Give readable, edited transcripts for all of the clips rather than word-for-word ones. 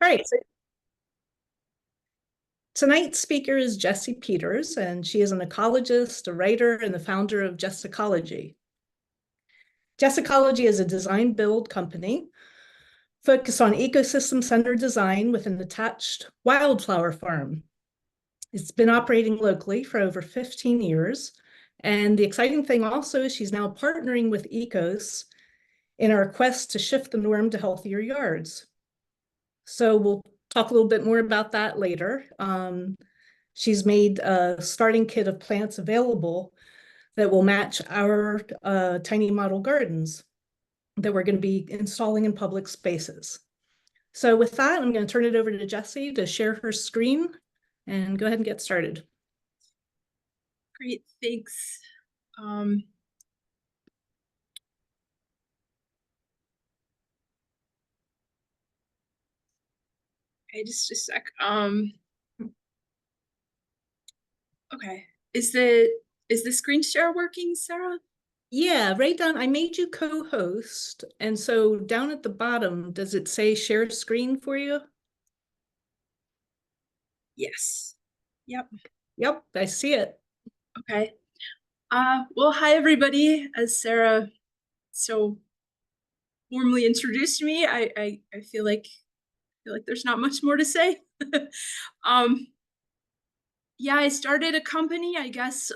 All right, so tonight's speaker is Jessie Peters, and she is an ecologist, a writer, and the founder of Jessecology. Jessecology is a design build company focused on ecosystem-centered design with an attached wildflower farm. It's been operating locally for over 15 years. And the exciting thing also is she's now partnering with Ecos in our quest to shift the norm to healthier yards. So we'll talk a little bit more about that later. She's made a starting kit of plants available that will match our tiny model gardens that we're going to be installing in public spaces. So with that, I'm going to turn it over to Jessie to share her screen and go ahead and get started. Great, thanks. Okay, just a sec. Okay. Is the screen share working, Sarah? Yeah, right down, I made you co-host. And so down at the bottom, does it say share screen for you? Yes. Yep. Yep, I see it. Okay. Well, hi everybody. As Sarah so warmly introduced me, I feel like there's not much more to say. Yeah, I started a company, I guess.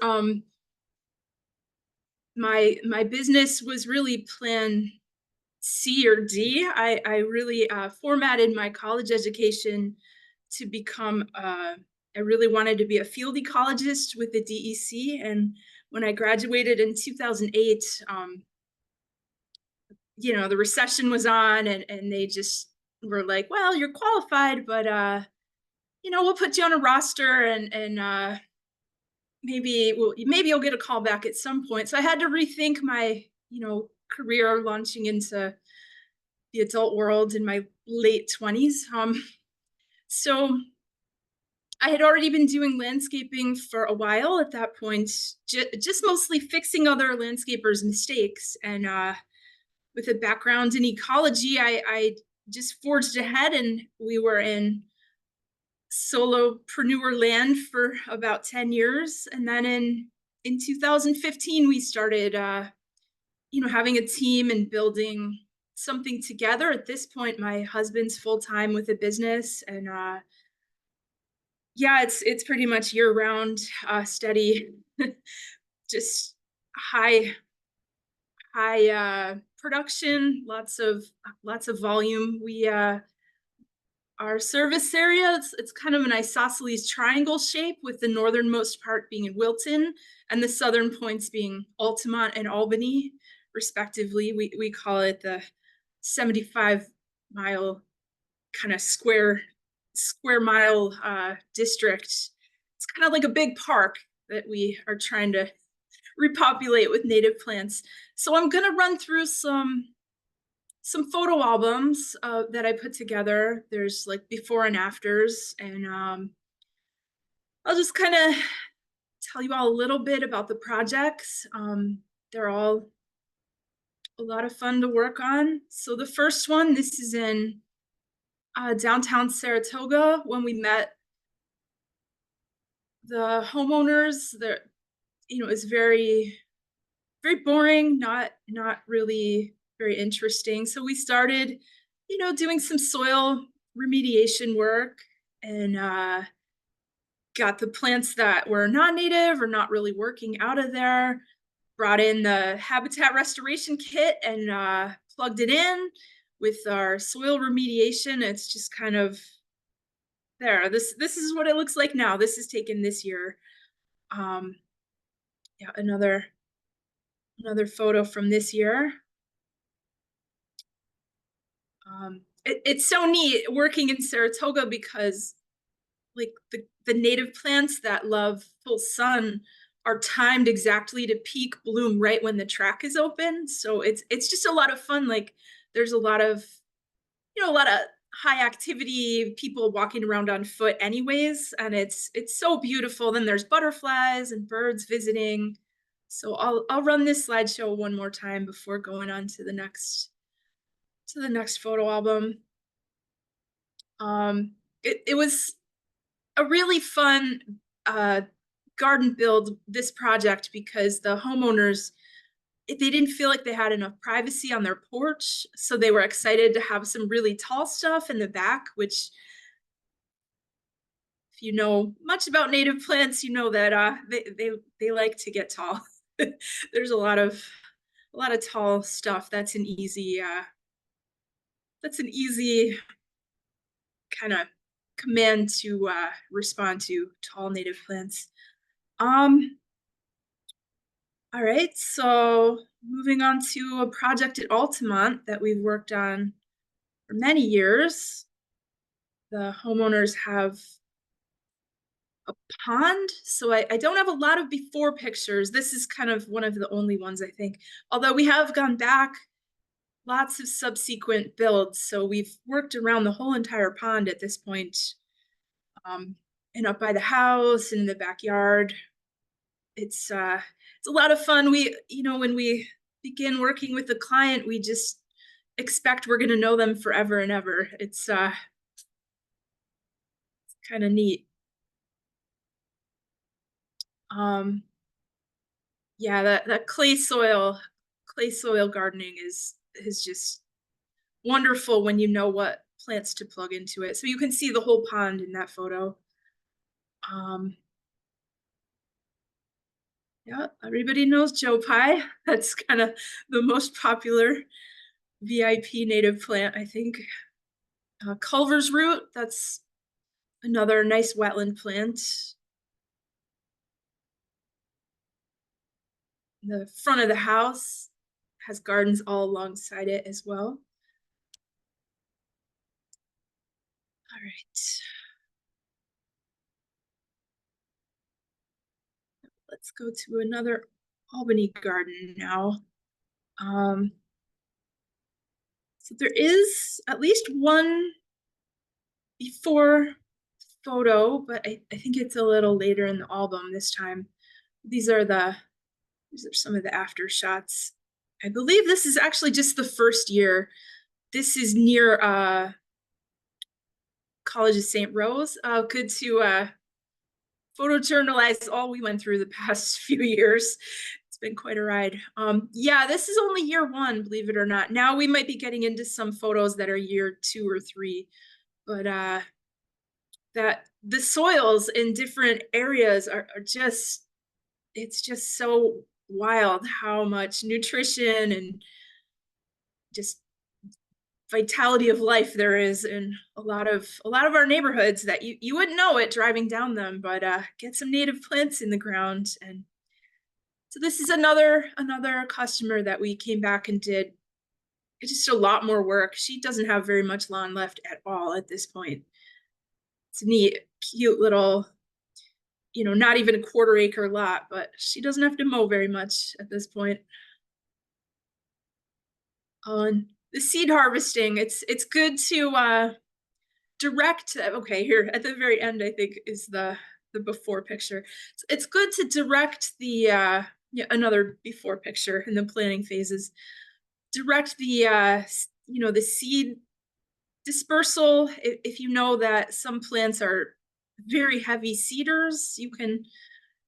My business was really plan C or D. I really formatted my college education to become, I really wanted to be a field ecologist with the DEC. And when I graduated in 2008, the recession was on and they just were like, well, you're qualified, but, we'll put you on a roster and maybe you'll get a call back at some point. So I had to rethink my, career launching into the adult world in my late 20s. So I had already been doing landscaping for a while at that point, just mostly fixing other landscapers' mistakes. And with a background in ecology, I just forged ahead, and we were in solopreneur land for about 10 years. And then in 2015, we started, having a team and building something together. At this point, my husband's full-time with a business, and yeah, it's pretty much year-round, steady, just high production, lots of volume. Our service area, it's kind of an isosceles triangle shape, with the northernmost part being in Wilton and the southern points being Altamont and Albany, respectively. We call it the 75-mile kind of square mile district. It's kind of like a big park that we are trying to repopulate with native plants. So I'm going to run through some photo albums that I put together. There's like before and afters, and I'll just kind of tell you all a little bit about the projects. They're all a lot of fun to work on. So the first one, this is in downtown Saratoga. When we met the homeowners, it's very, very boring, not really very interesting. So we started, doing some soil remediation work, and got the plants that were non-native or not really working out of there, brought in the habitat restoration kit and plugged it in with our soil remediation. It's just kind of there. This is what it looks like now. This is taken this year. Yeah, another photo from this year. It's so neat working in Saratoga, because like the native plants that love full sun are timed exactly to peak bloom right when the track is open. So it's just a lot of fun. Like there's a lot of high activity, people walking around on foot anyways, and it's so beautiful. Then there's butterflies and birds visiting. So I'll run this slideshow one more time before going on to the next photo album. It was a really fun uh, garden build, this project, because the homeowners, they didn't feel like they had enough privacy on their porch, so they were excited to have some really tall stuff in the back, which, if you know much about native plants, you know that they like to get tall. There's a lot of tall stuff. That's an easy kind of command to respond to tall native plants. Um, all right, so moving on to a project at Altamont that we've worked on for many years. The homeowners have a pond, so I don't have a lot of before pictures. This is kind of one of the only ones, I think. Although we have gone back lots of subsequent builds, so we've worked around the whole entire pond at this point, and up by the house and in the backyard. It's a lot of fun. When we begin working with the client, we just expect we're going to know them forever and ever. It's kind of neat. Yeah, that clay soil gardening is just wonderful when you know what plants to plug into it. So you can see the whole pond in that photo. Um, yeah, everybody knows Joe Pye. That's kind of the most popular VIP native plant, I think. Culver's root, that's another nice wetland plant. The front of the house has gardens all alongside it as well. All right. Let's go to another Albany garden now. So there is at least one before photo, but I think it's a little later in the album this time. These are some of the after shots. I believe this is actually just the first year. This is near College of St. Rose. Good to photojournalize all we went through the past few years. It's been quite a ride. Yeah, this is only year one, believe it or not. Now we might be getting into some photos that are year 2 or 3, but that the soils in different areas are just, it's just so wild how much nutrition and just vitality of life there is in a lot of our neighborhoods that you wouldn't know it driving down them, but get some native plants in the ground. And so this is another customer that we came back and did just a lot more work. She doesn't have very much lawn left at all at this point. It's a neat, cute little, not even a 1/4 acre lot, but she doesn't have to mow very much at this point. On the seed harvesting, it's good to direct. Okay, here at the very end, I think is the before picture. It's good to direct the another before picture in the planning phases. Direct the seed dispersal. If you know that some plants are very heavy seeders, you can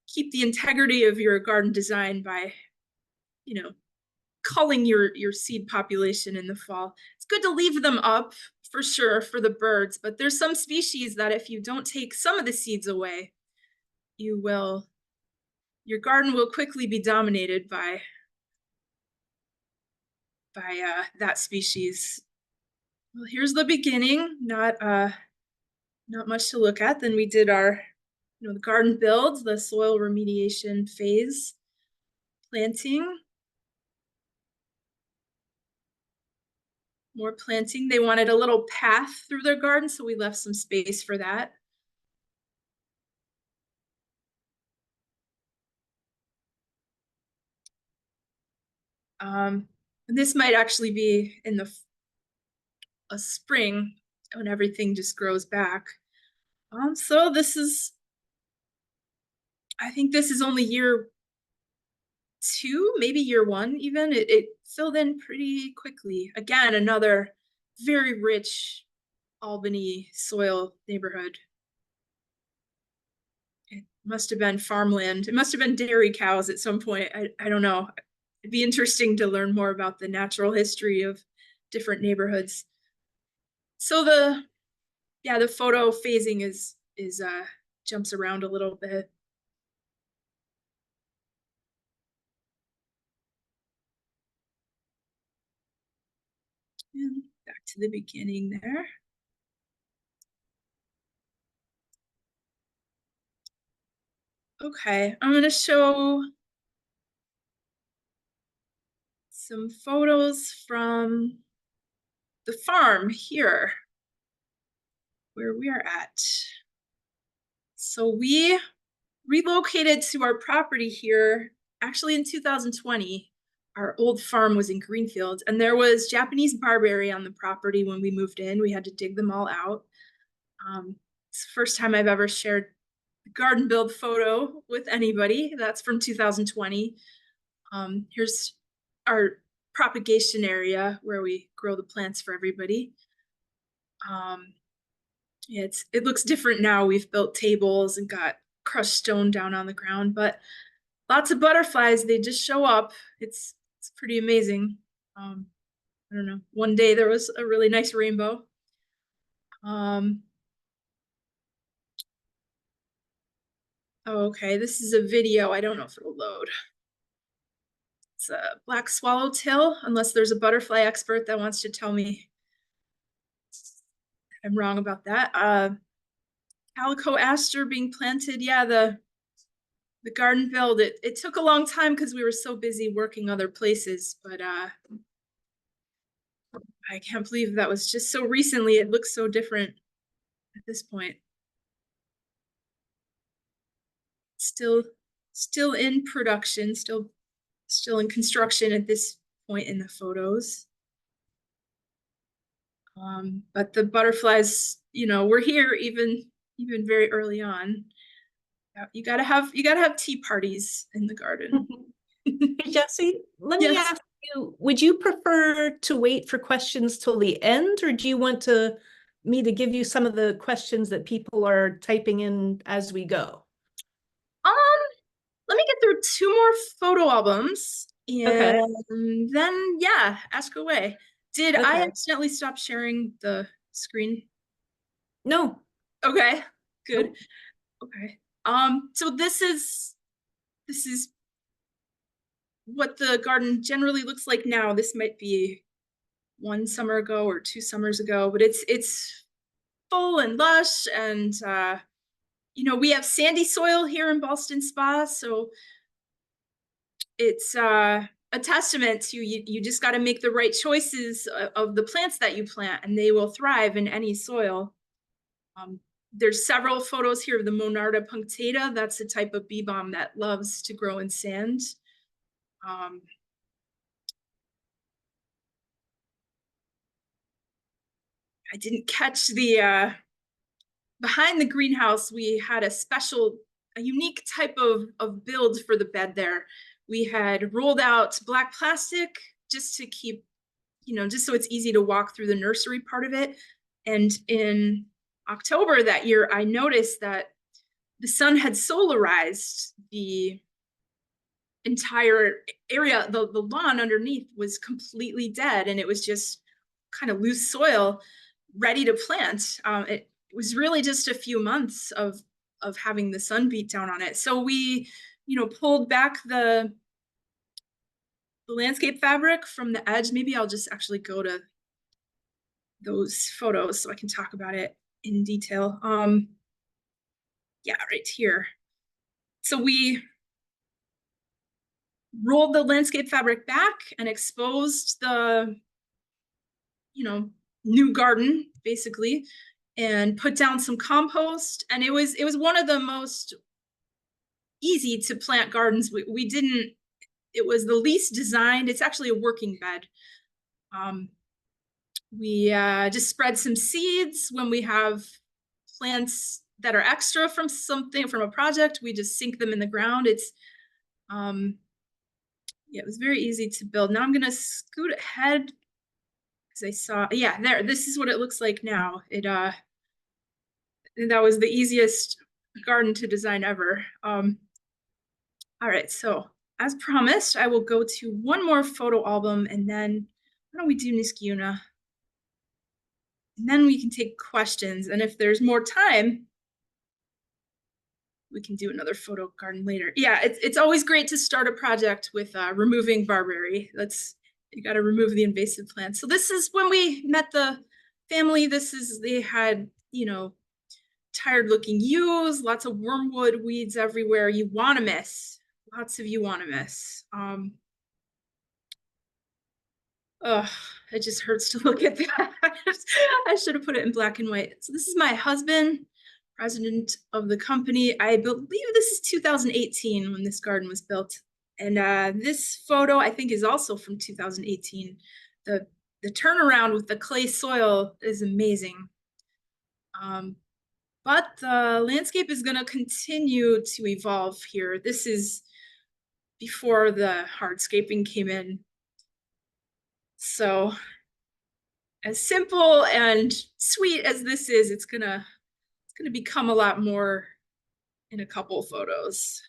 keep the integrity of your garden design by culling your seed population in the fall. It's good to leave them up for sure for the birds, but there's some species that if you don't take some of the seeds away, your garden will quickly be dominated by that species. Well, here's the beginning. Not much to look at. Then we did our the garden build, the soil remediation phase, planting. More planting. They wanted a little path through their garden, so we left some space for that. And this might actually be in a spring when everything just grows back. So I think this is only year 2, maybe year 1 even. It filled in pretty quickly. Again, another very rich Albany soil neighborhood. It must have been farmland. It must have been dairy cows at some point. I don't know. It'd be interesting to learn more about the natural history of different neighborhoods. So the photo phasing is jumps around a little bit. And back to the beginning there. Okay, I'm gonna show some photos from the farm here, where we are at. So we relocated to our property here, actually in 2020. Our old farm was in Greenfield, and there was Japanese barberry on the property when we moved in. We had to dig them all out. It's the first time I've ever shared a garden build photo with anybody. That's from 2020. Here's our propagation area where we grow the plants for everybody. Yeah, it looks different now. We've built tables and got crushed stone down on the ground, but lots of butterflies. They just show up. It's pretty amazing. I don't know. One day there was a really nice rainbow. Oh, okay, this is a video. I don't know if it'll load. It's a black swallowtail, unless there's a butterfly expert that wants to tell me I'm wrong about that. Calico aster being planted. Yeah, the garden build, it took a long time because we were so busy working other places, but I can't believe that was just so recently. It looks so different at this point. Still in production, still in construction at this point in the photos. But the butterflies, were here even very early on. You gotta have tea parties in the garden. Jesse, let me Yes. ask you, would you prefer to wait for questions till the end, or do you want me to give you some of the questions that people are typing in as we go? Let me get through 2 more photo albums, Okay. and then yeah, ask away. Did I Okay. accidentally stop sharing the screen? No. Okay, good. Nope. Okay. So this is what the garden generally looks like now. This might be 1 summer ago or 2 summers ago, but it's full and lush, and we have sandy soil here in Ballston Spa, so it's a testament to you just got to make the right choices of the plants that you plant, and they will thrive in any soil. There's several photos here of the Monarda punctata. That's a type of bee balm that loves to grow in sand. I didn't catch the behind the greenhouse. We had a unique type of build for the bed there. We had rolled out black plastic just to keep, just so it's easy to walk through the nursery part of it. And in October that year, I noticed that the sun had solarized the entire area. The lawn underneath was completely dead, and it was just kind of loose soil ready to plant. It was really just a few months of having the sun beat down on it. So we, pulled back the landscape fabric from the edge. Maybe I'll just actually go to those photos so I can talk about it in detail. Yeah, right here. So we rolled the landscape fabric back and exposed the, new garden basically, and put down some compost. And it was one of the most easy to plant gardens. We didn't, it was the least designed. It's actually a working bed. We just spread some seeds. When we have plants that are extra from a project, we just sink them in the ground. It's yeah, it was very easy to build. Now I'm gonna scoot ahead because I saw, yeah, there, this is what it looks like now. That was the easiest garden to design ever. All right, so as promised, I will go to one more photo album, and then why don't we do Niskuna? And then we can take questions, and if there's more time, we can do another photo garden later. Yeah, it's always great to start a project with removing barberry. You got to remove the invasive plants. So this is when we met the family. They had, tired looking yews, lots of wormwood weeds everywhere. You want to miss, lots of you want to miss. Oh, it just hurts to look at that. I should have put it in black and white. So this is my husband, president of the company. I believe this is 2018 when this garden was built. And this photo, I think, is also from 2018. The turnaround with the clay soil is amazing. But the landscape is going to continue to evolve here. This is before the hardscaping came in. So as simple and sweet as this is, it's gonna become a lot more in a couple photos.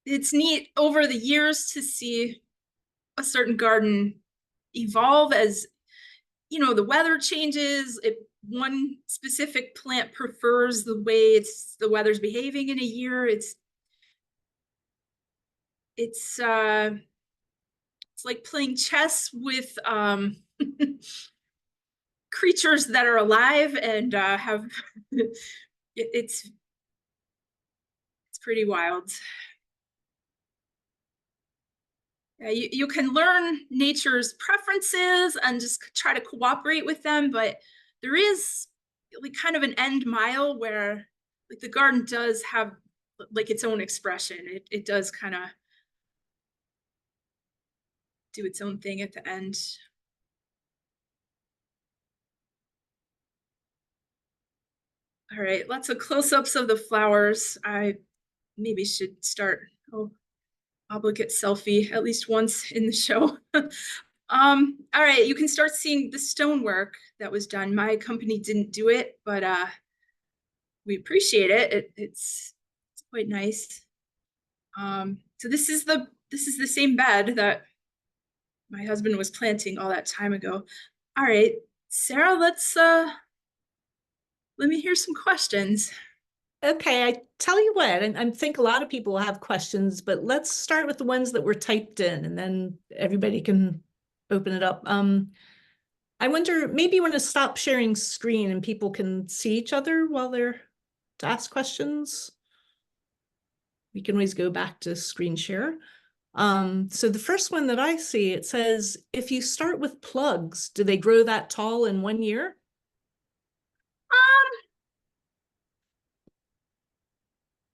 It's neat over the years to see a certain garden evolve as, the weather changes. One specific plant prefers the way the weather's behaving in a year. It's like playing chess with creatures that are alive and have it's pretty wild. Yeah, you can learn nature's preferences and just try to cooperate with them, but there is like kind of an end mile where like the garden does have like its own expression. It does kind of do its own thing at the end. All right, lots of close-ups of the flowers. I maybe should start obligate selfie at least once in the show. All right, you can start seeing the stonework that was done. My company didn't do it, but we appreciate it. It's quite nice. So this is the same bed that my husband was planting all that time ago. All right, Sarah, let me hear some questions. Okay, I tell you what, and I think a lot of people have questions, but let's start with the ones that were typed in, and then everybody can open it up. I wonder, maybe you want to stop sharing screen and people can see each other while they're to ask questions. We can always go back to screen share. So the first one that I see, it says, if you start with plugs, do they grow that tall in 1 year?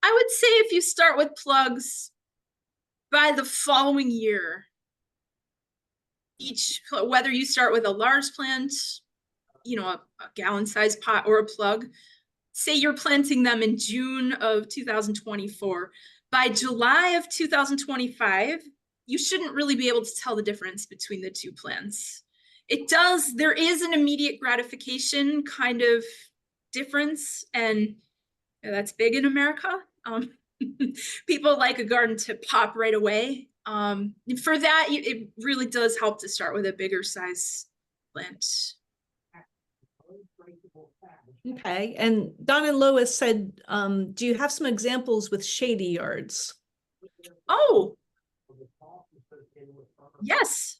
I would say if you start with plugs, by the following year, whether you start with a large plant, a gallon-sized pot or a plug, say you're planting them in June of 2024, by July of 2025, you shouldn't really be able to tell the difference between the two plants. There is an immediate gratification kind of difference, and that's big in America. People like a garden to pop right away. For that, it really does help to start with a bigger size plant. Okay, and Don and Lois said, do you have some examples with shady yards? Oh, yes.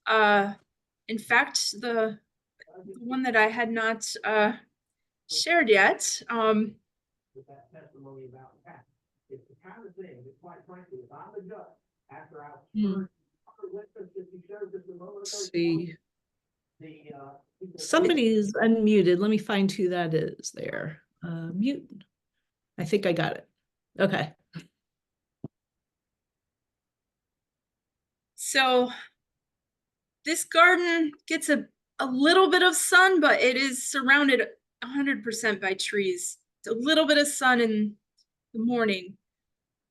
In fact, the one that I had not shared yet. With that testimony about cats, it's the kind of thing that, quite frankly, if I'm a judge, after I've see. Somebody's unmuted. Let me find who that is there. Mute. I think I got it. Okay. So this garden gets a little bit of sun, but it is surrounded 100% by trees. a little bit of sun in the morning.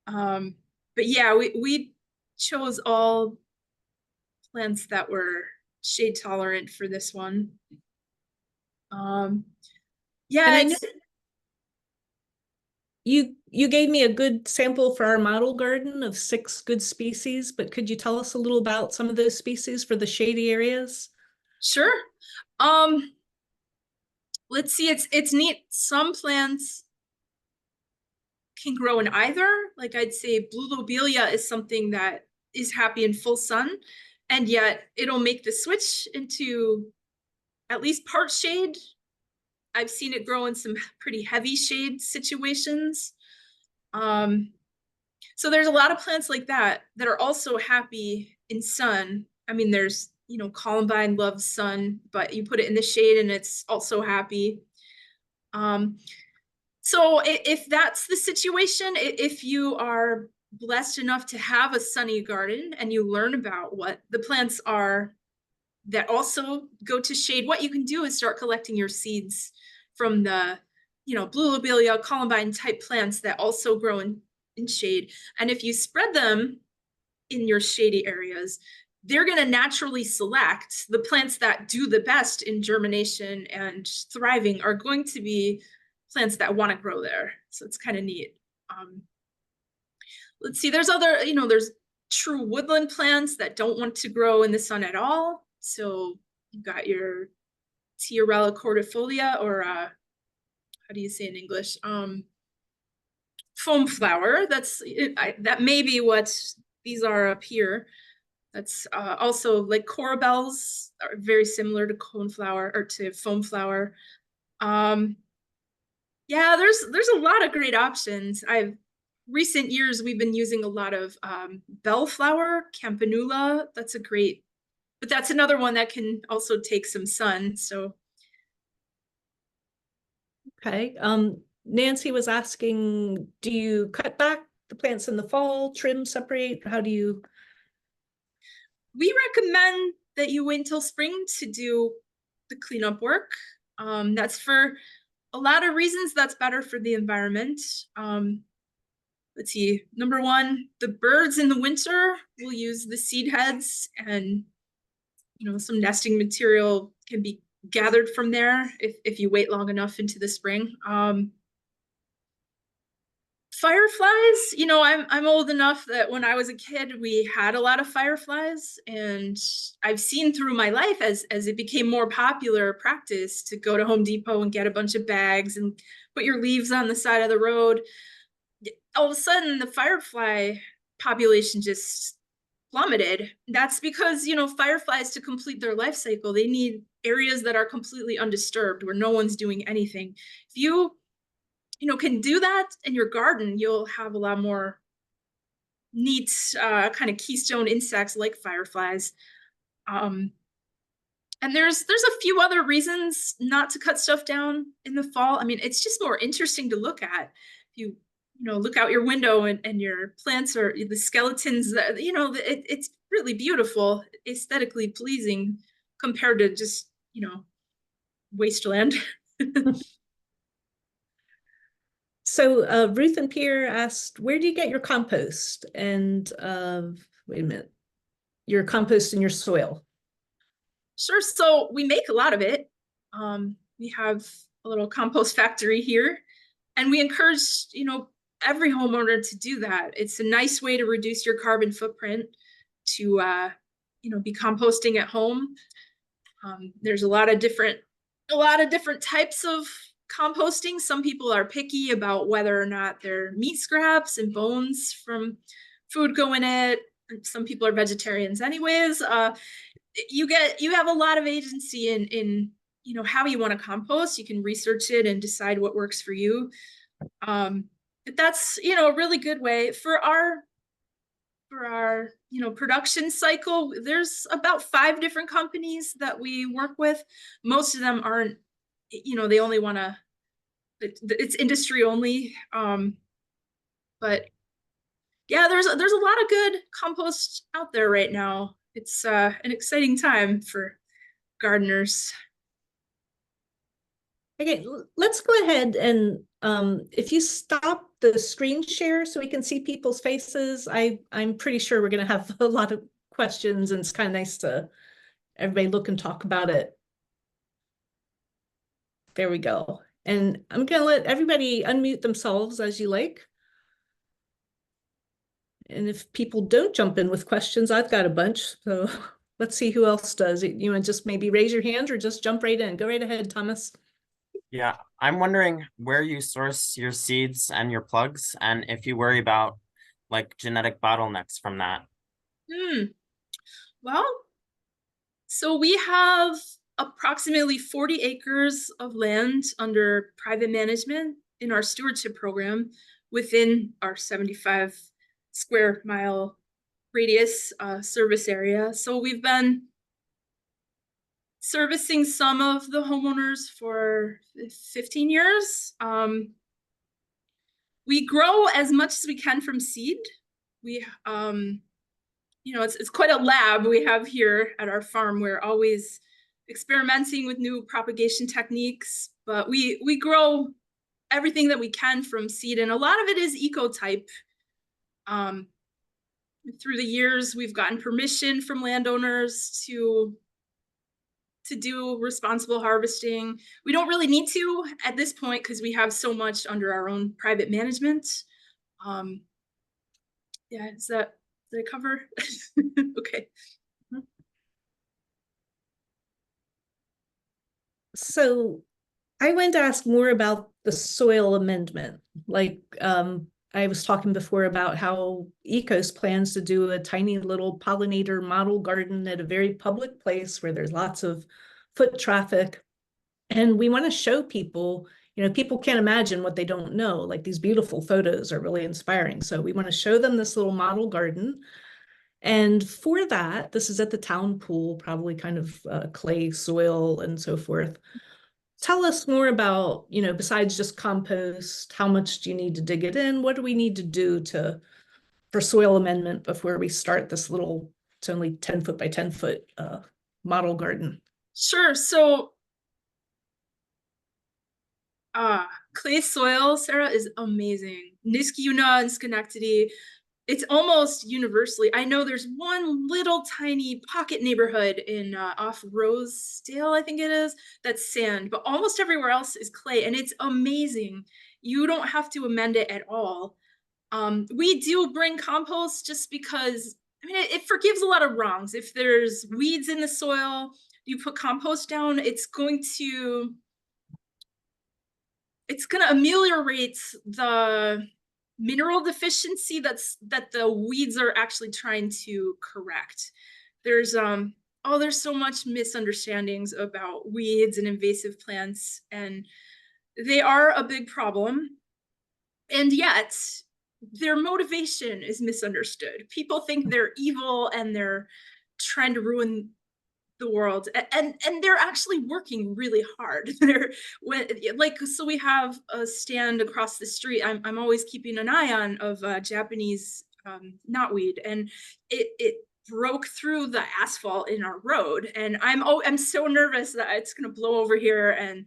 But yeah, we chose all plants that were shade tolerant for this one. Um, yeah, And I know it's you gave me a good sample for our model garden of 6 good species, but could you tell us a little about some of those species for the shady areas? sure. Um, let's see, it's neat. Some plants can grow in either. Like I'd say blue lobelia is something that is happy in full sun, and yet it'll make the switch into at least part shade. I've seen it grow in some pretty heavy shade situations. Um, so there's a lot of plants like that that are also happy in sun. I mean, there's, columbine loves sun, but you put it in the shade and it's also happy. Um, so if that's the situation, if you are blessed enough to have a sunny garden and you learn about what the plants are that also go to shade, what you can do is start collecting your seeds from the, blue lobelia, columbine type plants that also grow in shade. And if you spread them in your shady areas, they're going to naturally select the plants that do the best in germination and thriving are going to be plants that want to grow there. So it's kind of neat. Let's see, there's other, there's true woodland plants that don't want to grow in the sun at all. So you've got your Tiarella cordifolia, or how do you say in English? Foam flower. That may be what these are up here. That's also like corabels are very similar to coneflower or to foam flower. Yeah, there's a lot of great options. I've recent years we've been using a lot of bellflower, campanula. That's a great, but that's another one that can also take some sun. So Okay. Nancy was asking, do you cut back the plants in the fall, trim, separate? How do you? we recommend that you wait until spring to do the cleanup work. That's for a lot of reasons. That's better for the environment. Let's see, number one, the birds in the winter will use the seed heads, and some nesting material can be gathered from there if you wait long enough into the spring. Fireflies, I'm old enough that when I was a kid, we had a lot of fireflies, and I've seen through my life as it became more popular practice to go to Home Depot and get a bunch of bags and put your leaves on the side of the road. All of a sudden, the firefly population just plummeted. That's because, fireflies, to complete their life cycle, they need areas that are completely undisturbed where no one's doing anything. If you can do that in your garden, you'll have a lot more neat kind of keystone insects like fireflies. And there's a few other reasons not to cut stuff down in the fall. I mean, it's just more interesting to look at. If you look out your window and your plants are the skeletons, that it's really beautiful, aesthetically pleasing compared to just wasteland. So Ruth and Pierre asked, where do you get your compost? And wait a minute, your compost and your soil. Sure. So we make a lot of it. We have a little compost factory here, and we encourage, every homeowner to do that. It's a nice way to reduce your carbon footprint, to, be composting at home. There's a lot of different types of composting. Some people are picky about whether or not they're meat scraps and bones from food go in it. Some people are vegetarians anyways. You have a lot of agency in how you want to compost. You can research it and decide what works for you. That's a really good way for our production cycle. There's about 5 different companies that we work with. Most of them aren't, they only want to, it's industry only. But yeah, there's a lot of good compost out there right now. It's an exciting time for gardeners. Okay, let's go ahead and if you stop the screen share so we can see people's faces, I'm pretty sure we're going to have a lot of questions, and it's kind of nice to everybody look and talk about it. There we go. And I'm going to let everybody unmute themselves as you like. And if people don't jump in with questions, I've got a bunch. So let's see who else does. You want to just maybe raise your hand or just jump right in? Go right ahead, Thomas. Yeah, I'm wondering where you source your seeds and your plugs, and if you worry about like genetic bottlenecks from that. Well, so we have approximately 40 acres of land under private management in our stewardship program within our 75 square mile radius service area. So we've been servicing some of the homeowners for 15 years. We grow as much as we can from seed. We, it's quite a lab we have here at our farm. We're always experimenting with new propagation techniques, but we grow everything that we can from seed, and a lot of it is eco-type. Through the years, we've gotten permission from landowners to do responsible harvesting. We don't really need to at this point because we have so much under our own private management. Yeah, did I cover? Okay. So I wanted to ask more about the soil amendment. Like I was talking before about how Ecos plans to do a tiny little pollinator model garden at a very public place where there's lots of foot traffic. And we want to show people, people can't imagine what they don't know. Like these beautiful photos are really inspiring. So we want to show them this little model garden. And for that, this is at the town pool, probably kind of clay soil and so forth. Tell us more about, besides just compost, how much do you need to dig it in? What do we need to do for soil amendment before we start this little, it's only 10 foot by 10 foot model garden? Sure. So clay soil, Sarah, is amazing. Niskayuna and Schenectady, it's almost universally. I know there's one little tiny pocket neighborhood in off Rosedale, I think it is, that's sand, but almost everywhere else is clay, and it's amazing. You don't have to amend it at all. We do bring compost just because, it forgives a lot of wrongs. If there's weeds in the soil, you put compost down, it's going to ameliorate the mineral deficiency that the weeds are actually trying to correct. There's so much misunderstandings about weeds and invasive plants, and they are a big problem. And yet their motivation is misunderstood. People think they're evil and they're trying to ruin the world, and they're actually working really hard. So we have a stand across the street. I'm always keeping an eye on of Japanese knotweed, and it broke through the asphalt in our road, and I'm so nervous that it's going to blow over here and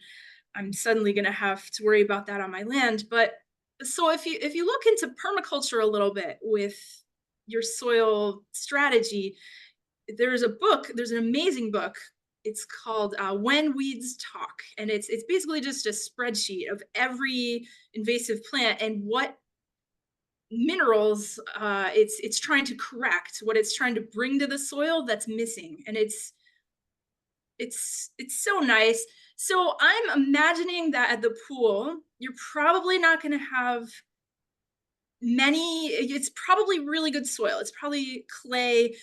I'm suddenly going to have to worry about that on my land. But so if you look into permaculture a little bit with your soil strategy, there's an amazing book. It's called When Weeds Talk, and it's basically just a spreadsheet of every invasive plant and what minerals it's trying to correct, what it's trying to bring to the soil that's missing. And it's so nice. So I'm imagining that at the pool, you're probably not going to have it's probably really good soil. It's probably clay.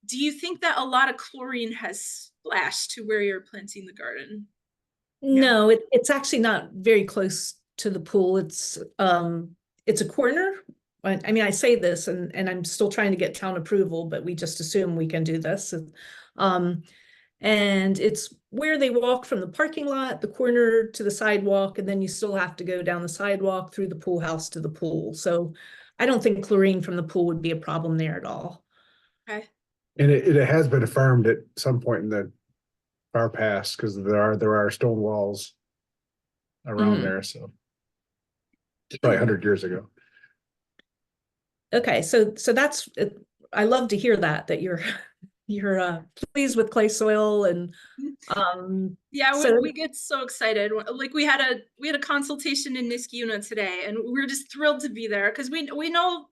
Do you think that a lot of chlorine has splashed to where you're planting the garden? No, it's actually not very close to the pool. It's a corner. I say this and I'm still trying to get town approval, but we just assume we can do this. And it's where they walk from the parking lot, the corner to the sidewalk, and then you still have to go down the sidewalk through the pool house to the pool. So I don't think chlorine from the pool would be a problem there at all. Okay. And it has been affirmed at some point in the far past, because there are stone walls around Mhm. there, so. It's probably 100 years ago. Okay, so that's I love to hear that you're you're pleased with clay soil and Yeah, so we get so excited. Like we had a consultation in Niskuna today, and we were just thrilled to be there because we know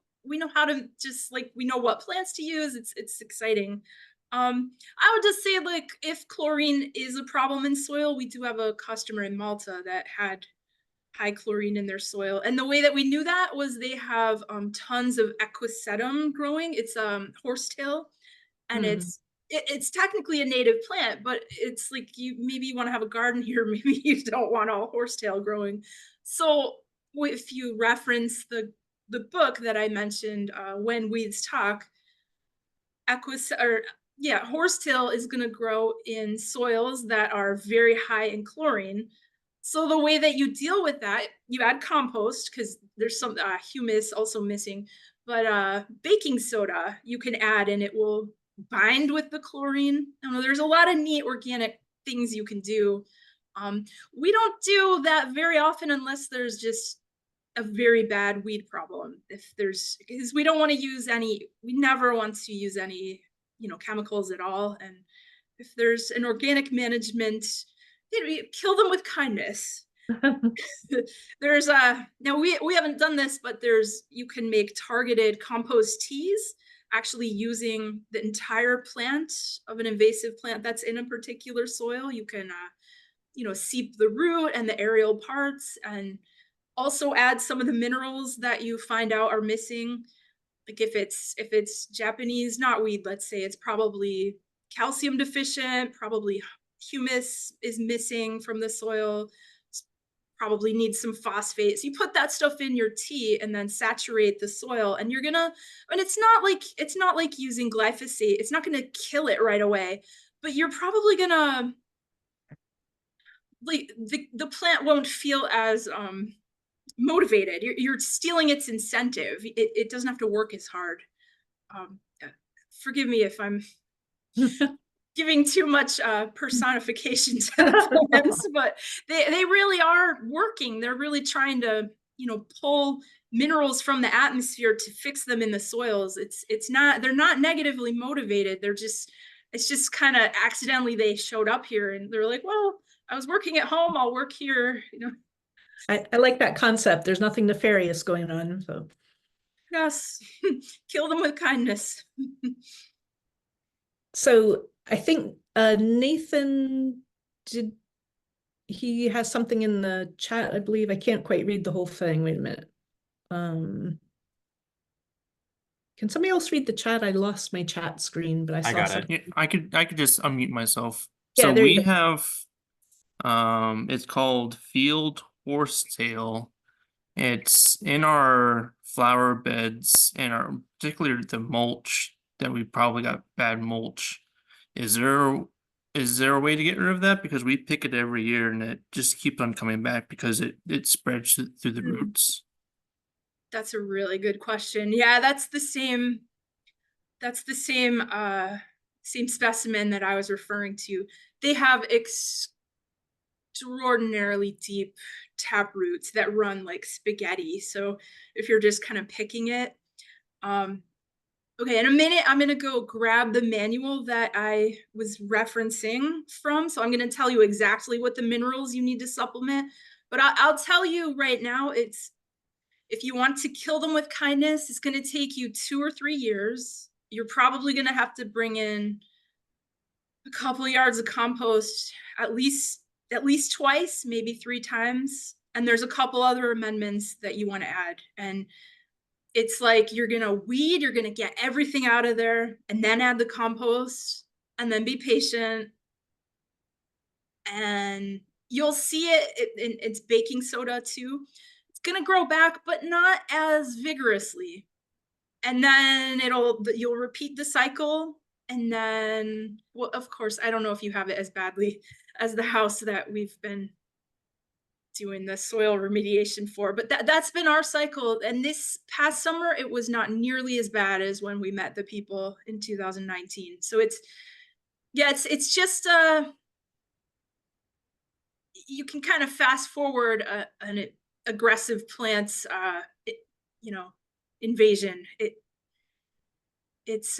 how to just like we know what plants to use. It's exciting. I would just say like if chlorine is a problem in soil, we do have a customer in Malta that had high chlorine in their soil, and the way that we knew that was they have tons of equisetum growing. It's horsetail, and Mhm. it's technically a native plant, but it's like you maybe you want to have a garden here, maybe you don't want all horsetail growing. So if you reference the book that I mentioned, When Weeds Talk, horsetail is going to grow in soils that are very high in chlorine. So the way that you deal with that, you add compost because there's some humus also missing, but baking soda you can add and it will bind with the chlorine. I don't know, there's a lot of neat organic things you can do. We don't do that very often unless there's just a very bad weed problem. If there's, because we don't want to use any, we never want to use any, chemicals at all. And if there's an organic management, kill them with kindness. There's now we haven't done this, but you can make targeted compost teas actually using the entire plant of an invasive plant that's in a particular soil. You can seep the root and the aerial parts, and also add some of the minerals that you find out are missing. Like if it's Japanese knotweed, let's say, it's probably calcium deficient, probably humus is missing from the soil, probably needs some phosphate. So you put that stuff in your tea and then saturate the soil, and it's not like using glyphosate. It's not gonna kill it right away, but you're probably gonna, like, the plant won't feel as motivated. You're stealing its incentive. It doesn't have to work as hard. Forgive me if I'm giving too much personification to the plants, but they really are working. They're really trying to pull minerals from the atmosphere to fix them in the soils. It's not, they're not negatively motivated. It's just kind of accidentally they showed up here and they're like, well, I was working at home, I'll work here. I like that concept. There's nothing nefarious going on. So Yes, kill them with kindness. so I think Nathan he has something in the chat, I believe. I can't quite read the whole thing. Wait a minute. Can somebody else read the chat? I lost my chat screen, but I saw got it. something. Yeah, I could just unmute myself. Yeah, So there you we go. have it's called field horsetail. It's in our flower beds and particularly the mulch that we probably got bad mulch. Is there a way to get rid of that? Because we pick it every year and it just keeps on coming back because it spreads through the roots. That's a really good question. Yeah, that's the same same specimen that I was referring to. They have extraordinarily deep tap roots that run like spaghetti. So if you're just kind of picking it, okay, in a minute, I'm gonna go grab the manual that I was referencing from. So I'm gonna tell you exactly what the minerals you need to supplement. But I'll tell you right now, if you want to kill them with kindness, it's gonna take you 2 or 3 years. You're probably gonna have to bring in a couple of yards of compost at least twice, maybe 3 times. And there's a couple other amendments that you want to add. And it's like you're gonna weed, you're gonna get everything out of there, and then add the compost, and then be patient. And you'll see it in it's baking soda too. It's gonna grow back, but not as vigorously. And then you'll repeat the cycle. And then, well, of course, I don't know if you have it as badly as the house that we've been doing the soil remediation for, but that's been our cycle. And this past summer, it was not nearly as bad as when we met the people in 2019. So it's just you can kind of fast forward an aggressive plant's, you know, invasion. It's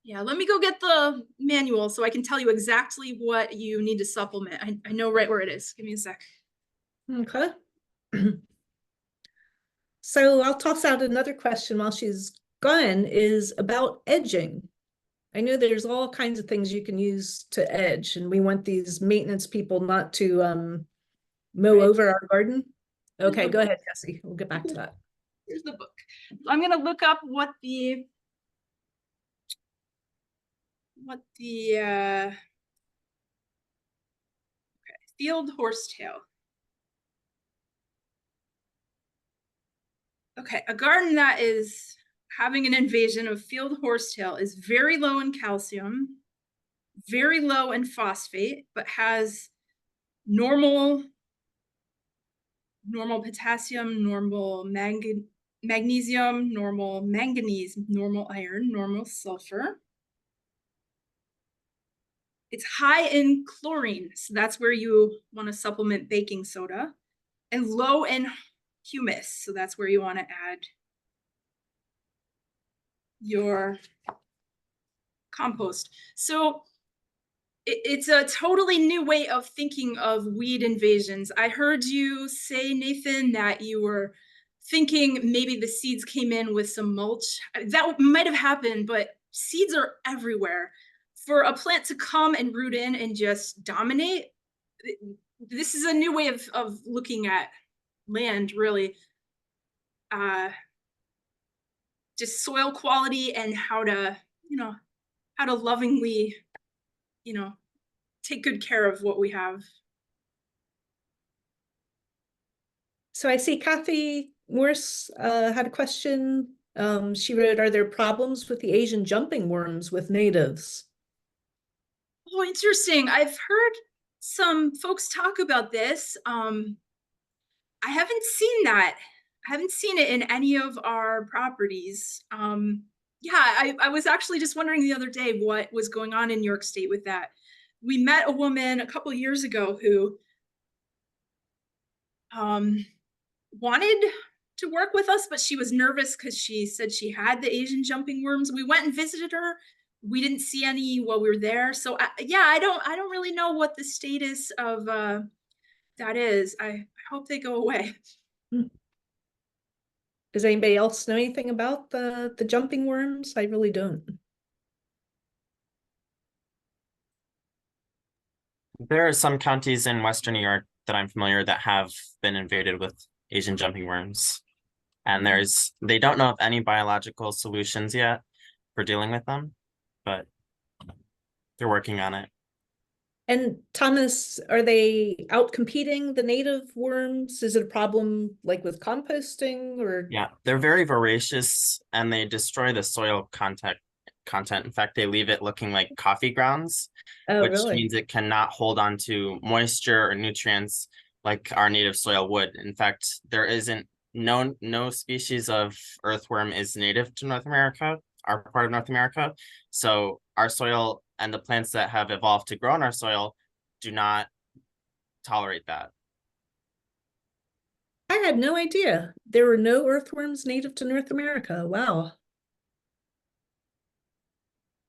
yeah, let me go get the manual so I can tell you exactly what you need to supplement. I know right where it is. Give me a sec. Okay. So I'll toss out another question while she's gone, is about edging. I know there's all kinds of things you can use to edge, and we want these maintenance people not to mow Right. over our garden. Okay, the go book. ahead, Jesse. We'll get back to that. Here's the book. I'm gonna look up what the okay, field horsetail. Okay, a garden that is having an invasion of field horsetail is very low in calcium, very low in phosphate, but has normal potassium, normal magnesium, normal manganese, normal iron, normal sulfur. It's high in chlorine, so that's where you want to supplement baking soda, and low in humus, so that's where you want to add your compost. So it's a totally new way of thinking of weed invasions. I heard you say, Nathan, that you were thinking maybe the seeds came in with some mulch. That might have happened, but seeds are everywhere. For a plant to come and root in and just dominate, this is a new way of looking at land, really. Just soil quality and how to, how to lovingly, take good care of what we have. So I see Kathy Morse had a question. She wrote, are there problems with the Asian jumping worms with natives? Oh, interesting. I've heard some folks talk about this. I haven't seen that. I haven't seen it in any of our properties. Yeah, I was actually just wondering the other day what was going on in New York State with that. We met a woman a couple years ago who wanted to work with us, but she was nervous because she said she had the Asian jumping worms. We went and visited her. We didn't see any while we were there. So yeah, I don't really know what the status of that is. I hope they go away. Does anybody else know anything about the jumping worms? I really don't. There are some counties in Western New York that I'm familiar that have been invaded with Asian jumping worms. And they don't know of any biological solutions yet for dealing with them, but they're working on it. And Thomas, are they out competing the native worms? Is it a problem like with composting or? Yeah, they're very voracious and they destroy the soil content. In fact, they leave it looking like coffee grounds, which really? means it cannot hold on to moisture or nutrients like our native soil would. In fact, there isn't no species of earthworm is native to North America, our part of North America. So our soil and the plants that have evolved to grow in our soil do not tolerate that. I had no idea. There were no earthworms native to North America. Wow.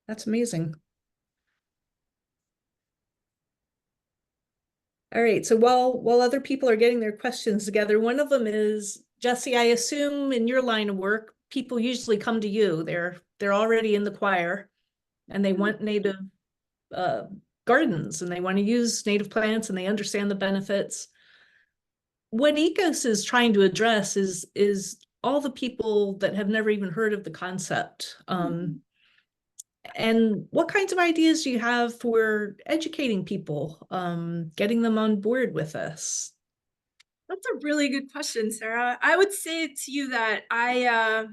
That's amazing. All right, so while other people are getting their questions together, one of them is, Jesse, I assume in your line of work, people usually come to you. They're already in the choir and they want native gardens and they want to use native plants and they understand the benefits. What ECOS is trying to address is all the people that have never even heard of the concept. And what kinds of ideas do you have for educating people, getting them on board with us? That's a really good question, Sarah. I would say to you that I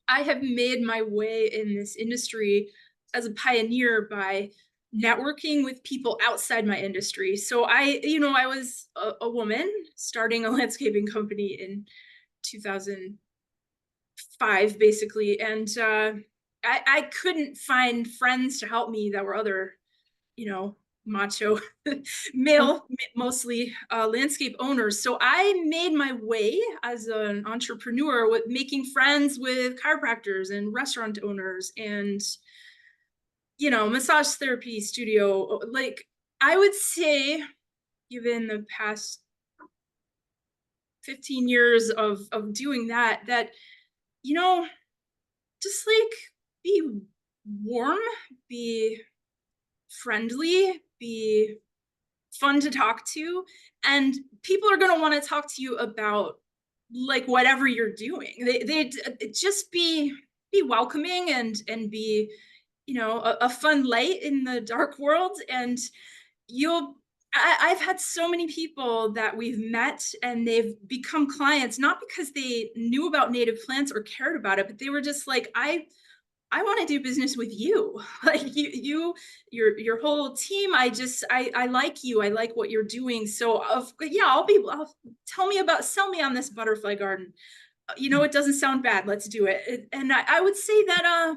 have made my way in this industry as a pioneer by networking with people outside my industry. So I was a woman starting a landscaping company in 2005, basically, and I couldn't find friends to help me that were other, macho male, mostly landscape owners. So I made my way as an entrepreneur with making friends with chiropractors and restaurant owners and, you know, massage therapy studio. Like, I would say, given the past 15 years of doing that, you know, just like be warm, be friendly, be fun to talk to, and people are going to want to talk to you about like whatever you're doing. They just be welcoming and be, you know, a fun light in the dark world. And I've had so many people that we've met and they've become clients, not because they knew about native plants or cared about it, but they were just like, I want to do business with you. Like your whole team. I like you. I like what you're doing. So yeah, sell me on this butterfly garden. You know, it doesn't sound bad. Let's do it. And I would say that,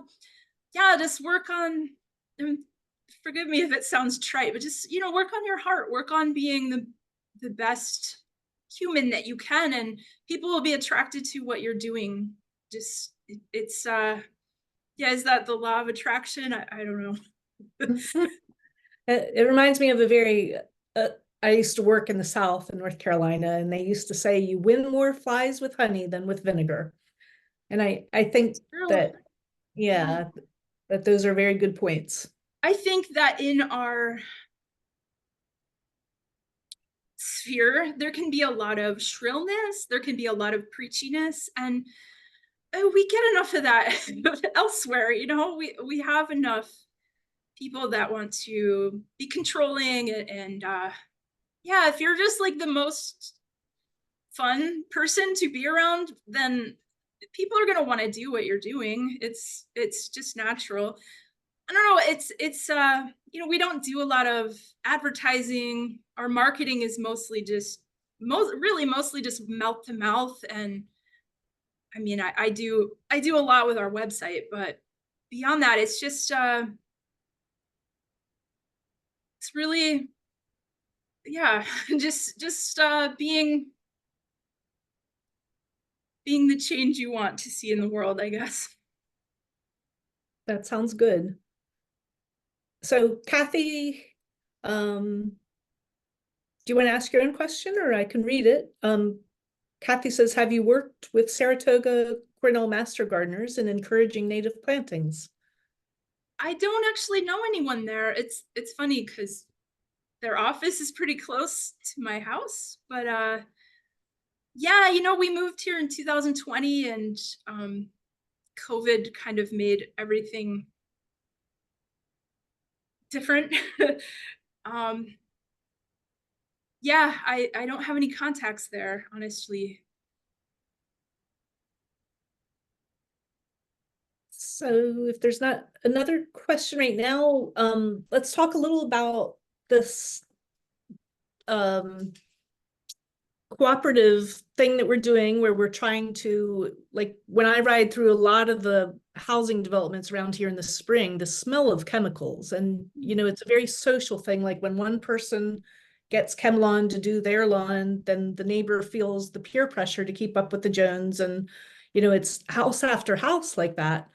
yeah, just work on, forgive me if it sounds trite, but just, you know, work on your heart, work on being the best human that you can. And people will be attracted to what you're doing. Just, it's, yeah, is that the law of attraction? I don't know. It reminds me of I used to work in the South in North Carolina, and they used to say you win more flies with honey than with vinegar. And I think that, yeah, that those are very good points. I think that in our sphere, there can be a lot of shrillness, there can be a lot of preachiness, and we get enough of that elsewhere. You know, we have enough people that want to be controlling and yeah, if you're just like the most fun person to be around, then people are going to want to do what you're doing. It's just natural. I don't know, it's you know, we don't do a lot of advertising. Our marketing is mostly just mostly just mouth to mouth. And I mean, I do a lot with our website, but beyond that, it's just it's really, yeah, just being the change you want to see in the world, I guess. That sounds good. So Kathy, do you want to ask your own question, or I can read it? Kathy says, have you worked with Saratoga Cornell Master Gardeners in encouraging native plantings? I don't actually know anyone there. It's funny because their office is pretty close to my house, but yeah, you know, we moved here in 2020 and COVID kind of made everything different. Yeah, I don't have any contacts there, honestly. So if there's not another question right now, let's talk a little about this cooperative thing that we're doing, where we're trying to, like, when I ride through a lot of the housing developments around here in the spring, the smell of chemicals, and you know, it's a very social thing. Like when one person gets Chemlon to do their lawn, then the neighbor feels the peer pressure to keep up with the Jones, and you know, it's house after house like that.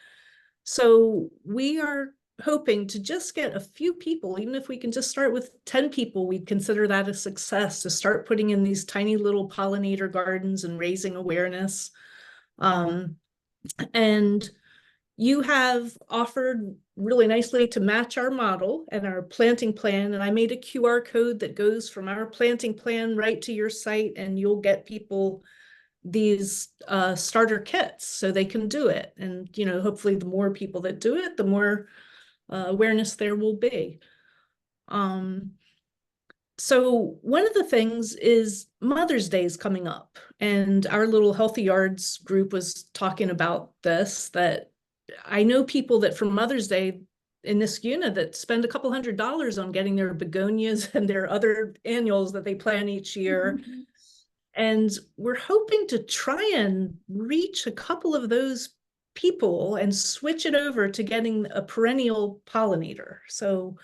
So we are hoping to just get a few people, even if we can just start with 10 people, we'd consider that a success, to start putting in these tiny little pollinator gardens and raising awareness. And you have offered really nicely to match our model and our planting plan. And I made a QR code that goes from our planting plan right to your site, and you'll get people these starter kits so they can do it. And, you know, hopefully the more people that do it, the more awareness there will be. So one of the things is Mother's Day is coming up, and our little Healthy Yards group was talking about this, that I know people that for Mother's Day in Niskuna that spend a couple $100s on getting their begonias and their other annuals that they plant each year. And we're hoping to try and reach a couple of those people and switch it over to getting a perennial pollinator. So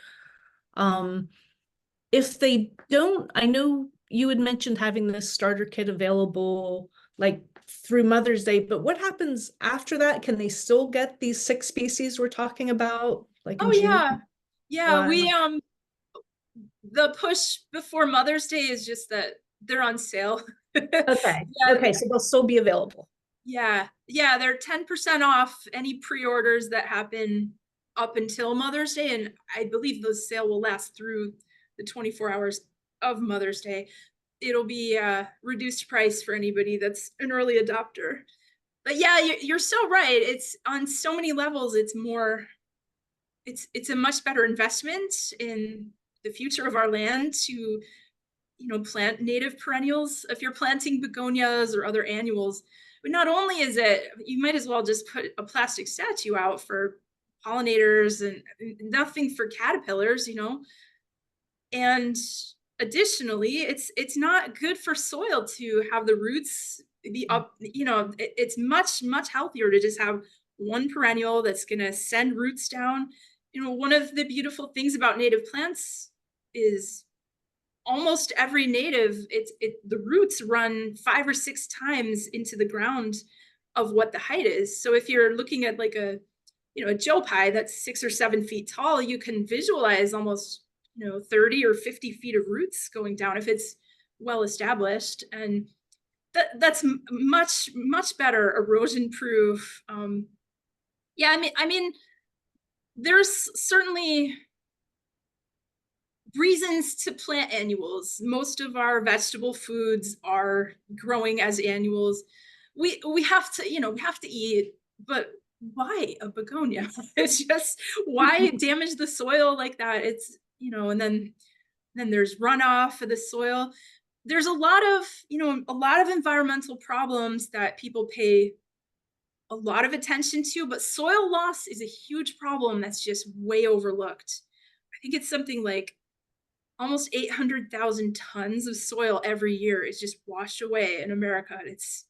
if they don't, I know you had mentioned having this starter kit available like through Mother's Day, but what happens after that? Can they still get these 6 species we're talking about, like in Oh June? yeah. Yeah, July? the push before Mother's Day is just that they're on sale. Okay, Yeah, okay, so they'll still be available. yeah, they're 10% off any pre-orders that happen up until Mother's Day, and I believe the sale will last through the 24 hours of Mother's Day. It'll be reduced price for anybody that's an early adopter. But yeah, you're so right. It's on so many levels. It's more, it's a much better investment in the future of our land to plant native perennials. If you're planting begonias or other annuals, but not only is it, you might as well just put a plastic statue out for pollinators and nothing for caterpillars, and additionally it's not good for soil to have the roots be up. It's much healthier to just have one perennial that's going to send roots down. One of the beautiful things about native plants is almost every native, the roots run 5 or 6 times into the ground of what the height is. So if you're looking at like a Joe Pye that's 6 or 7 feet tall, you can visualize almost 30 or 50 feet of roots going down if it's well established, and that's much better erosion proof. Yeah, I mean there's certainly reasons to plant annuals. Most of our vegetable foods are growing as annuals. We have to, we have to eat, but why a begonia? It's just, why damage the soil like that? It's, and then there's runoff of the soil. There's a lot of environmental problems that people pay a lot of attention to, but soil loss is a huge problem that's just way overlooked. I think it's something like almost 800,000 tons of soil every year is just washed away in America. It's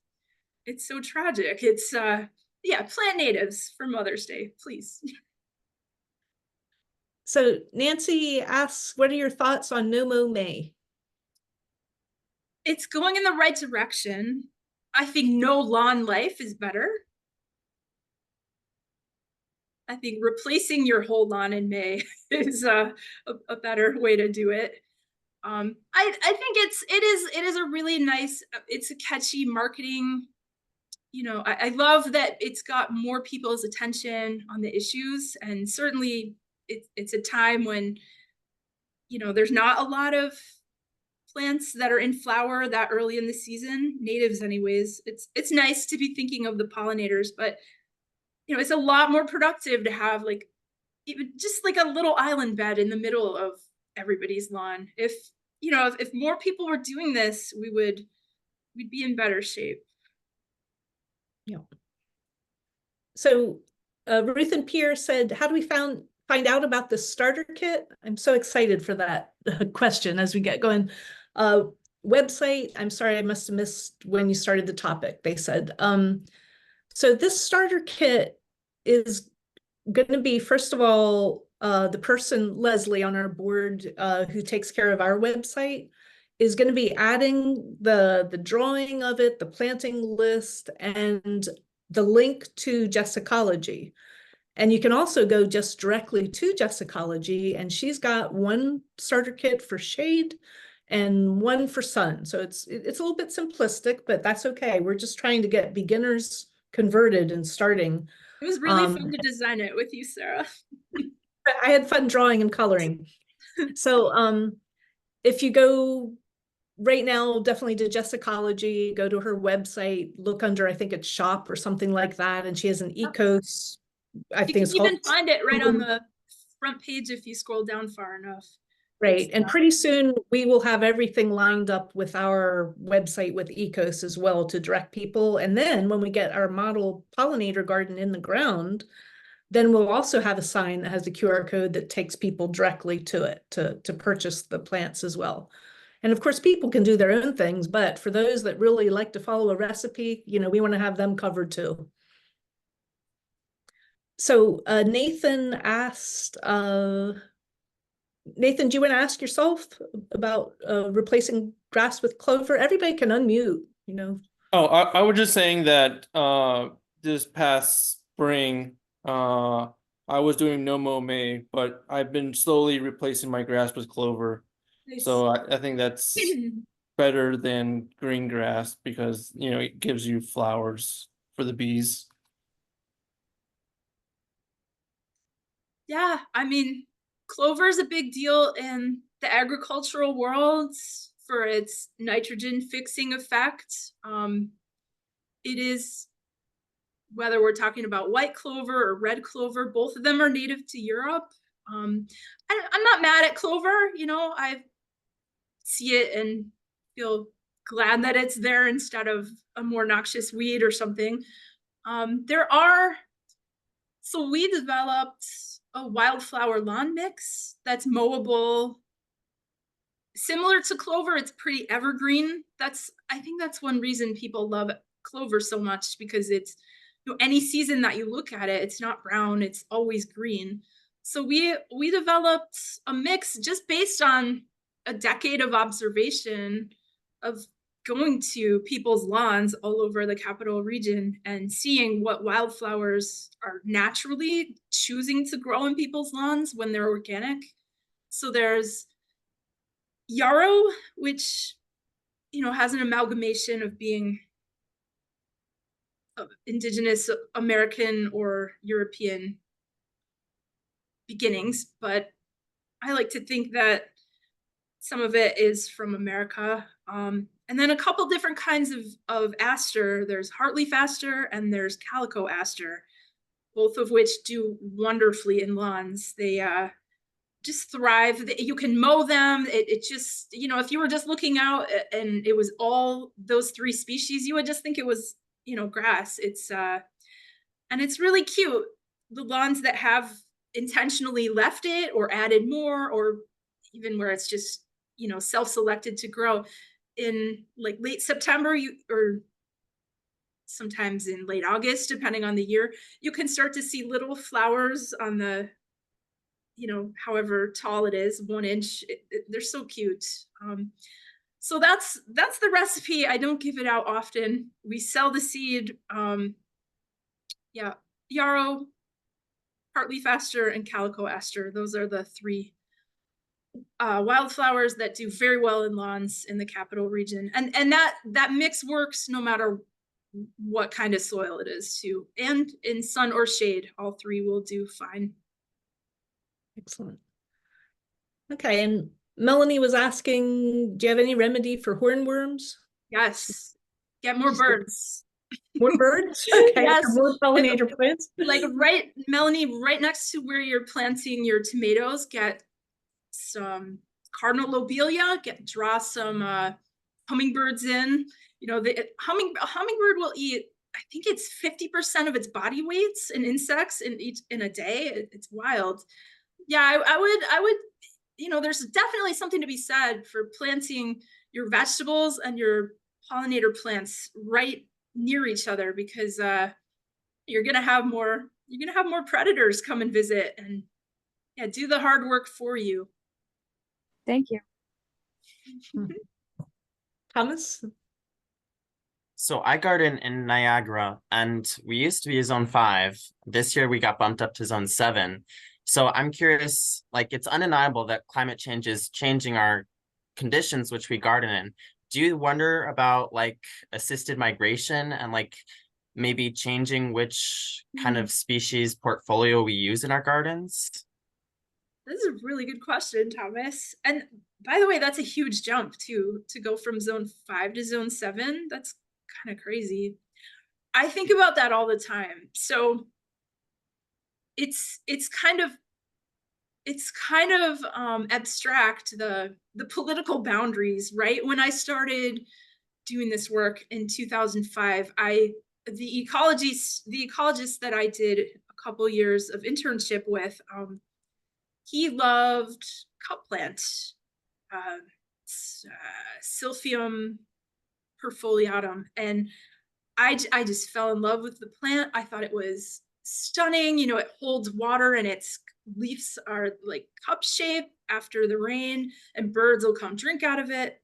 so tragic. It's yeah, plant natives for Mother's Day, please. So Nancy asks, what are your thoughts on No Mow May? It's going in the right direction. I think no lawn life is better. I think replacing your whole lawn in May is a better way to do it. I think it is a really nice, it's a catchy marketing. I love that it's got more people's attention on the issues, and certainly it's a time when there's not a lot of plants that are in flower that early in the season, natives anyways. It's nice to be thinking of the pollinators, but it's a lot more productive to have like even just like a little island bed in the middle of everybody's lawn. If more people were doing this, we'd be in better shape. Yeah. So Ruth and Pierre said, how do we find out about the starter kit? I'm so excited for that question as we get going. Website, I'm sorry, I must have missed when you started the topic, they said. So this starter kit is going to be, first of all, the person, Leslie, on our board who takes care of our website is going to be adding the drawing of it, the planting list, and the link to Jessecology. And you can also go just directly to Jessecology, and she's got one starter kit for shade and one for sun. So it's a little bit simplistic, but that's okay. We're just trying to get beginners converted and starting. It was really fun to design it with you, Sarah. I had fun drawing and coloring. So if you go right now, definitely to Jessecology, go to her website, look under, I think it's shop or something like that. And she has an ecos, I think it's called. You can called. find it right on the front page if you scroll down far enough. Right. And pretty soon we will have everything lined up with our website with Ecos as well to direct people. And then when we get our model pollinator garden in the ground, then we'll also have a sign that has a QR code that takes people directly to it to purchase the plants as well. And of course, people can do their own things, but for those that really like to follow a recipe, we want to have them covered too. So Nathan asked, Nathan, do you want to ask yourself about replacing grass with clover? Everybody can unmute, you know. Oh, I was just saying that this past spring I was doing no mow May, but I've been slowly replacing my grass with clover. Nice. So I think that's better than green grass because you know it gives you flowers for the bees. Yeah, I mean, clover is a big deal in the agricultural world for its nitrogen fixing effect. It is, whether we're talking about white clover or red clover, both of them are native to Europe. I'm not mad at clover, you know, I see it and feel glad that it's there instead of a more noxious weed or something. So we developed a wildflower lawn mix that's mowable. Similar to clover, it's pretty evergreen. I think that's one reason people love clover so much, because it's, you know, any season that you look at it, it's not brown, it's always green. So we developed a mix just based on a decade of observation of going to people's lawns all over the capital region and seeing what wildflowers are naturally choosing to grow in people's lawns when they're organic. So there's yarrow, which, you know, has an amalgamation of being indigenous American or European beginnings, but I like to think that some of it is from America. And then a couple different kinds of aster. There's heartleaf aster and there's calico aster, both of which do wonderfully in lawns. They just thrive. You can mow them. It just, you know, if you were just looking out and it was all those three species, you would just think it was, you know, grass. And it's really cute. The lawns that have intentionally left it or added more, or even where it's just, you know, self-selected to grow, in like late September, or sometimes in late August, depending on the year, you can start to see little flowers on the, you know, however tall it is, 1 inch. They're so cute. So that's the recipe. I don't give it out often. We sell the seed. Yeah, yarrow, heartleaf aster, and calico aster. Those are the three wildflowers that do very well in lawns in the capital region. And that mix works no matter what kind of soil it is too. And in sun or shade, all three will do fine. Excellent. Okay, and Melanie was asking, do you have any remedy for hornworms? Yes, get more birds. More birds? Okay, Yes. more pollinator plants. Like Melanie, right next to where you're planting your tomatoes, get some cardinal lobelia, draw some hummingbirds in. You know, a hummingbird will eat, I think it's 50% of its body weights in insects in a day. It's wild. Yeah, I would, you know, there's definitely something to be said for planting your vegetables and your pollinator plants right near each other, because you're gonna have more predators come and visit and, yeah, do the hard work for you. Thank you. Thomas? So I garden in Niagara, and we used to be zone 5. This year we got bumped up to zone 7. So I'm curious, like, it's undeniable that climate change is changing our conditions which we garden in. Do you wonder about like assisted migration and like maybe changing which kind of species portfolio we use in our gardens? This is a really good question, Thomas. And by the way, that's a huge jump too, to go from zone 5 to zone 7. That's kind of crazy. I think about that all the time. So it's kind of abstract, the political boundaries, right? When I started doing this work in 2005, the ecologist that I did a couple years of internship with, he loved cup plant, Silphium perfoliatum, and I just fell in love with the plant. I thought it was stunning. You know, it holds water and its leaves are like cup shape after the rain, and birds will come drink out of it.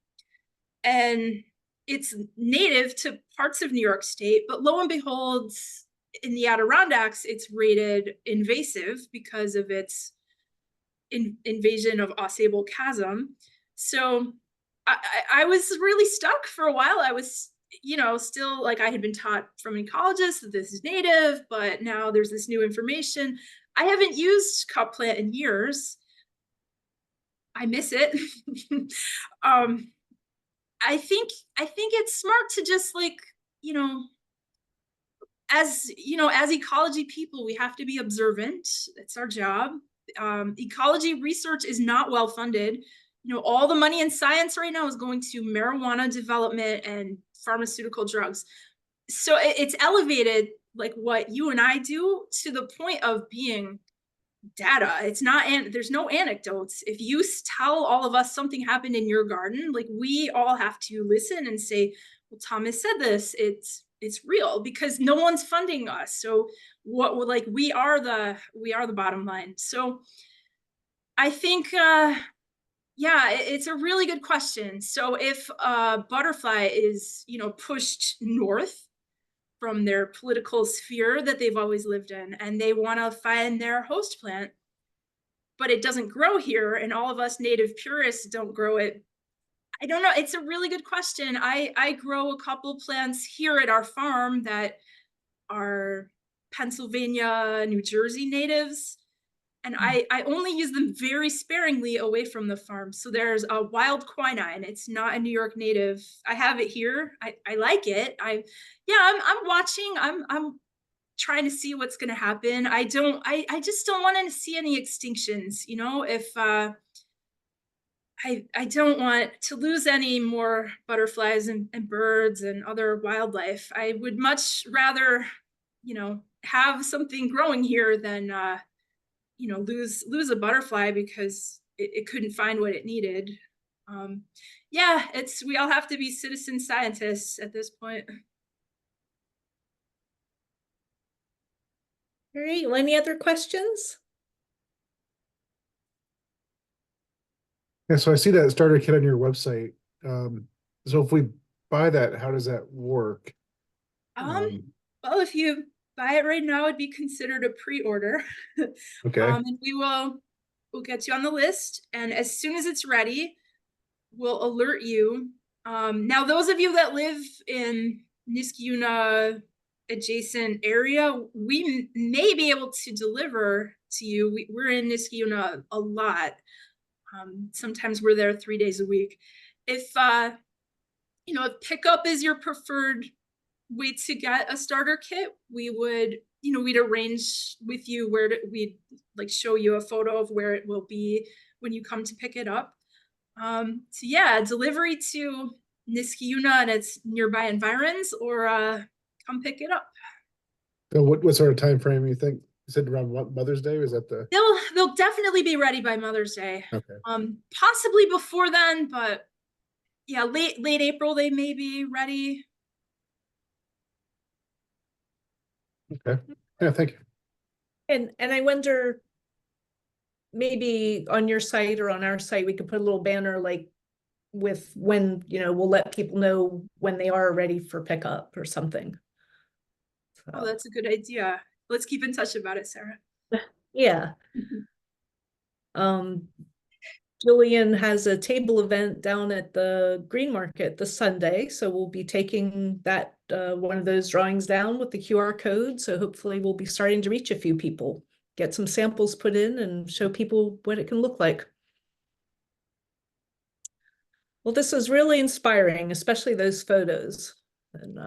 And it's native to parts of New York State, but lo and behold, in the Adirondacks, it's rated invasive because of its invasion of Ausable Chasm. So I was really stuck for a while. I was, you know, still like I had been taught from an ecologist that this is native, but now there's this new information. I haven't used cup plant in years. I miss it. I think it's smart to just like, you know, as ecology people, we have to be observant. It's our job. Ecology research is not well funded. You know, all the money in science right now is going to marijuana development and pharmaceutical drugs. So it's elevated like what you and I do to the point of being data. It's not, and there's no anecdotes. If you tell all of us something happened in your garden, like we all have to listen and say, well, Thomas said this, it's real, because no one's funding us. So what, like, we are the bottom line. So I think yeah, it's a really good question. So if a butterfly is, you know, pushed north from their political sphere that they've always lived in, and they want to find their host plant, but it doesn't grow here, and all of us native purists don't grow it, I don't know. It's a really good question. I grow a couple plants here at our farm that are Pennsylvania, New Jersey natives, and I only use them very sparingly away from the farm. So there's a wild quinine. It's not a New York native. I have it here. I like it. I'm watching. I'm trying to see what's going to happen. I just don't want to see any extinctions. You know, if I don't want to lose any more butterflies and birds and other wildlife. I would much rather, you know, have something growing here than you know, lose a butterfly because it couldn't find what it needed. Yeah, we all have to be citizen scientists at this point. All right, well, any other questions? Yeah, so I see that starter kit on your website. So if we buy that, how does that work? Well, if you buy it right now, it'd be considered a pre-order. Okay. And we'll get you on the list, and as soon as it's ready, we'll alert you. Now, those of you that live in Niskayuna adjacent area, we may be able to deliver to you. We're in Niskayuna a lot. Sometimes we're there 3 days a week. If you know, if pickup is your preferred way to get a starter kit, we would, you know, we'd arrange with you we'd like show you a photo of where it will be when you come to pick it up. So yeah, delivery to Niskayuna and its nearby environs, or come pick it up. So what sort of time frame you think? You said around Mother's Day? Was that the? They'll definitely be ready by Mother's Day. Okay. Possibly before then, but yeah, late April they may be ready. Okay. Yeah, thank you. And I wonder, maybe on your site or on our site, we could put a little banner like with when, you know, we'll let people know when they are ready for pickup or something. Oh, that's a good idea. Let's keep in touch about it, Sarah. Yeah. Jillian has a table event down at the Green Market this Sunday, so we'll be taking that one of those drawings down with the QR code. So hopefully we'll be starting to reach a few people, get some samples put in, and show people what it can look like. Well, this was really inspiring, especially those photos, and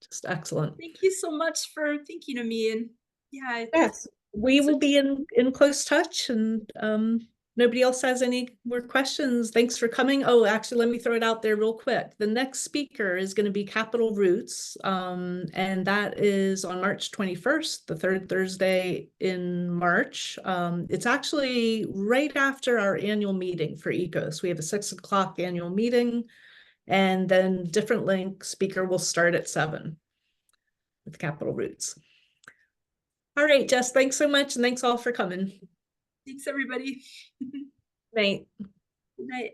just excellent. Thank you so much for thinking of me. And yeah, Yes, we will be in close touch, and nobody else has any more questions. Thanks for coming. Oh, actually, let me throw it out there real quick. The next speaker is going to be Capital Roots, and that is on March 21st, the third Thursday in March. It's actually right after our annual meeting for ECOS. We have a 6 o'clock annual meeting, and then different link speaker will start at 7 with Capital Roots. All right, Jess, thanks so much, and thanks all for coming. Thanks, everybody. Night. Good night.